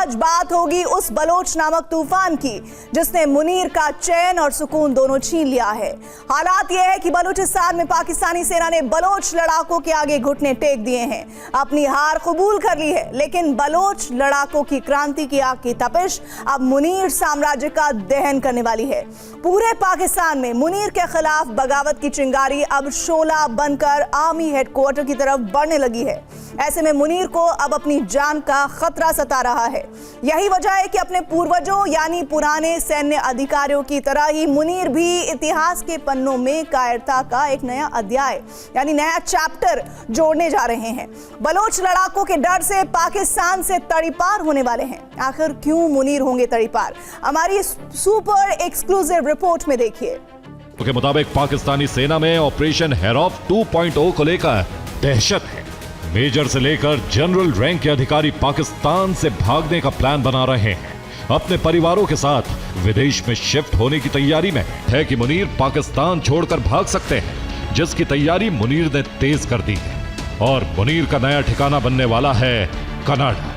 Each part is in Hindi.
आज बात होगी उस बलोच नामक तूफान की जिसने मुनीर का चैन और सुकून दोनों छीन लिया है। हालात यह है कि बलूचिस्तान में पाकिस्तानी सेना ने बलोच लड़ाकों के आगे घुटने टेक दिए हैं, अपनी हार कबूल कर ली है। लेकिन बलोच लड़ाकों की क्रांति की आग की तपिश अब मुनीर साम्राज्य का दहन करने वाली है। पूरे पाकिस्तान में मुनीर के खिलाफ बगावत की चिंगारी अब शोला बनकर आर्मी हेडक्वार्टर की तरफ बढ़ने लगी है। ऐसे में मुनीर को अब अपनी जान का खतरा सता रहा है। यही वजह है कि अपने पूर्वजों यानी पुराने सैन्य अधिकारियों की तरह ही मुनीर भी इतिहास के पन्नों में कायरता का एक नया अध्याय यानी नया चैप्टर जोड़ने जा रहे हैं। बलोच लड़ाकों के डर से पाकिस्तान से तड़ीपार होने वाले हैं। आखिर क्यों मुनीर होंगे तड़ीपार? हमारी सुपर एक्सक्लूसिव रिपोर्ट में देखिए। के मुताबिक पाकिस्तानी सेना में ऑपरेशन हेरॉफ 2.0 को लेकर दहशत है। मेजर से लेकर जनरल रैंक के अधिकारी पाकिस्तान से भागने का प्लान बना रहे हैं। अपने परिवारों के साथ विदेश में शिफ्ट होने की तैयारी में है कि मुनीर पाकिस्तान छोड़कर भाग सकते हैं, जिसकी तैयारी मुनीर ने तेज कर दी है। और मुनीर का नया ठिकाना बनने वाला है कनाडा।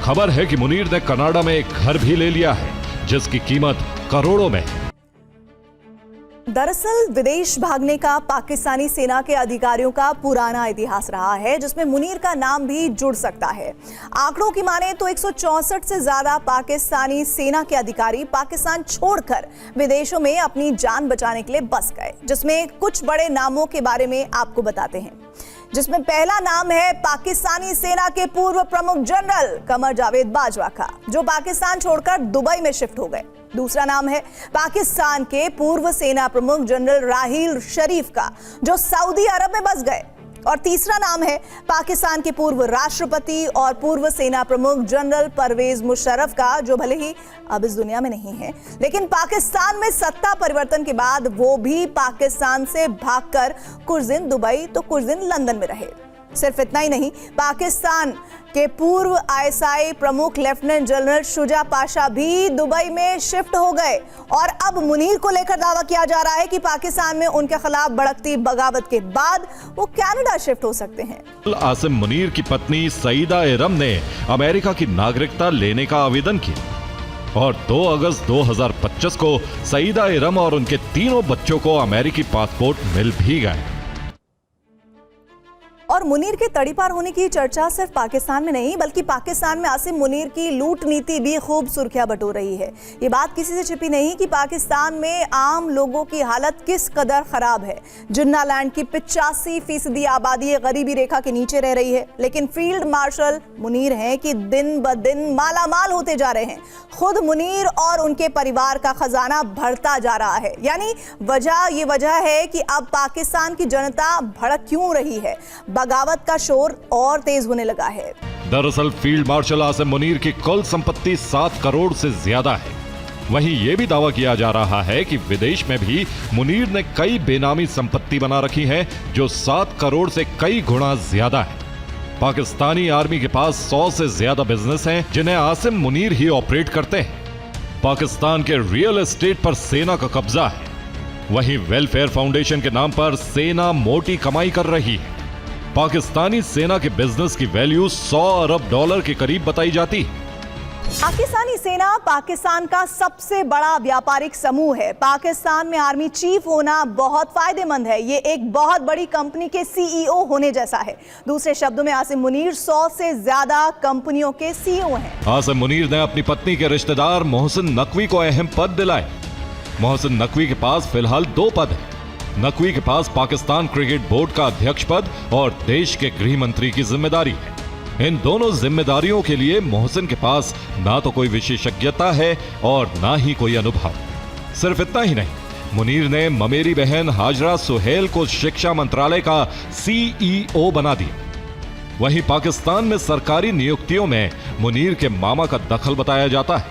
खबर है कि मुनीर ने कनाडा में एक घर भी ले लिया है, जिसकी कीमत करोड़ों में है। दरअसल विदेश भागने का पाकिस्तानी सेना के अधिकारियों का पुराना इतिहास रहा है, जिसमें मुनीर का नाम भी जुड़ सकता है। आंकड़ों की माने तो 164 से ज्यादा पाकिस्तानी सेना के अधिकारी पाकिस्तान छोड़कर विदेशों में अपनी जान बचाने के लिए बस गए, जिसमें कुछ बड़े नामों के बारे में आपको बताते हैं। जिसमें पहला नाम है पाकिस्तानी सेना के पूर्व प्रमुख जनरल कमर जावेद बाजवा का, जो पाकिस्तान छोड़कर दुबई में शिफ्ट हो गए। दूसरा नाम है पाकिस्तान के पूर्व सेना प्रमुख जनरल राहील शरीफ का, जो सऊदी अरब में बस गए। और तीसरा नाम है पाकिस्तान के पूर्व राष्ट्रपति और पूर्व सेना प्रमुख जनरल परवेज मुशर्रफ का, जो भले ही अब इस दुनिया में नहीं है, लेकिन पाकिस्तान में सत्ता परिवर्तन के बाद वो भी पाकिस्तान से भागकर कुछ दिन दुबई तो कुछ दिन लंदन में रहे। सिर्फ इतना ही नहीं, पाकिस्तान के पूर्व आईएसआई प्रमुख लेफ्टिनेंट जनरल शुजा पाशा भी दुबई में शिफ्ट हो गए। और अब मुनीर को लेकर दावा किया जा रहा है कि पाकिस्तान में उनके खिलाफ भड़कती बगावत के बाद वो कनाडा शिफ्ट हो सकते हैं। आसिम मुनीर की पत्नी सईदा इरम ने अमेरिका की नागरिकता लेने का आवेदन किया और 2 अगस्त 2025 को सईदा इरम और उनके तीनों बच्चों को अमेरिकी पासपोर्ट मिल भी गए। और मुनीर के तड़ीपार होने की चर्चा सिर्फ पाकिस्तान में नहीं, बल्कि पाकिस्तान में आसिम मुनीर की लूट नीति भी खूब सुर्खियां बटोर रही है। ये बात किसी से छिपी नहीं कि पाकिस्तान में आम लोगों की हालत किस कदर खराब है। जिन्ना लैंड की 85% आबादी गरीबी रेखा के नीचे रह रही है, लेकिन फील्ड मार्शल मुनीर हैं कि दिन ब दिन मालामाल होते जा रहे हैं। खुद मुनीर और उनके परिवार का खजाना बढ़ता जा रहा है। यानी ये वजह है कि अब पाकिस्तान की जनता भड़क क्यों रही है, बगावत का शोर और तेज होने लगा है। दरअसल फील्ड मार्शल आसिम मुनीर की कुल संपत्ति 7 करोड़ से ज्यादा है। वहीं यह भी दावा किया जा रहा है कि विदेश में भी मुनीर ने कई बेनामी संपत्ति बना रखी है, जो 7 करोड़ से कई गुना ज्यादा है। पाकिस्तानी आर्मी के पास 100 से ज्यादा बिजनेस हैं, जिन्हें आसिम मुनीर ही ऑपरेट करते हैं। पाकिस्तान के रियल एस्टेट पर सेना का कब्जा है। वहीं वेलफेयर फाउंडेशन के नाम पर सेना मोटी कमाई कर रही है। पाकिस्तानी सेना के बिजनेस की वैल्यू 100 अरब डॉलर के करीब बताई जाती है। पाकिस्तानी सेना पाकिस्तान का सबसे बड़ा व्यापारिक समूह है। पाकिस्तान में आर्मी चीफ होना बहुत फायदेमंद है। ये एक बहुत बड़ी कंपनी के सीईओ होने जैसा है। दूसरे शब्दों में आसिम मुनीर 100 से ज्यादा कंपनियों के सीईओ हैं। आसिम मुनीर ने अपनी पत्नी के रिश्तेदार मोहसिन नकवी को अहम पद दिलाए। मोहसिन नकवी के पास फिलहाल 2 पद हैं। नकवी के पास पाकिस्तान क्रिकेट बोर्ड का अध्यक्ष पद और देश के गृह मंत्री की जिम्मेदारी है। इन दोनों जिम्मेदारियों के लिए मोहसिन के पास ना तो कोई विशेषज्ञता है और ना ही कोई अनुभव। सिर्फ इतना ही नहीं, मुनीर ने ममेरी बहन हाजरा सुहेल को शिक्षा मंत्रालय का सीईओ बना दिया। वहीं पाकिस्तान में सरकारी नियुक्तियों में मुनीर के मामा का दखल बताया जाता है।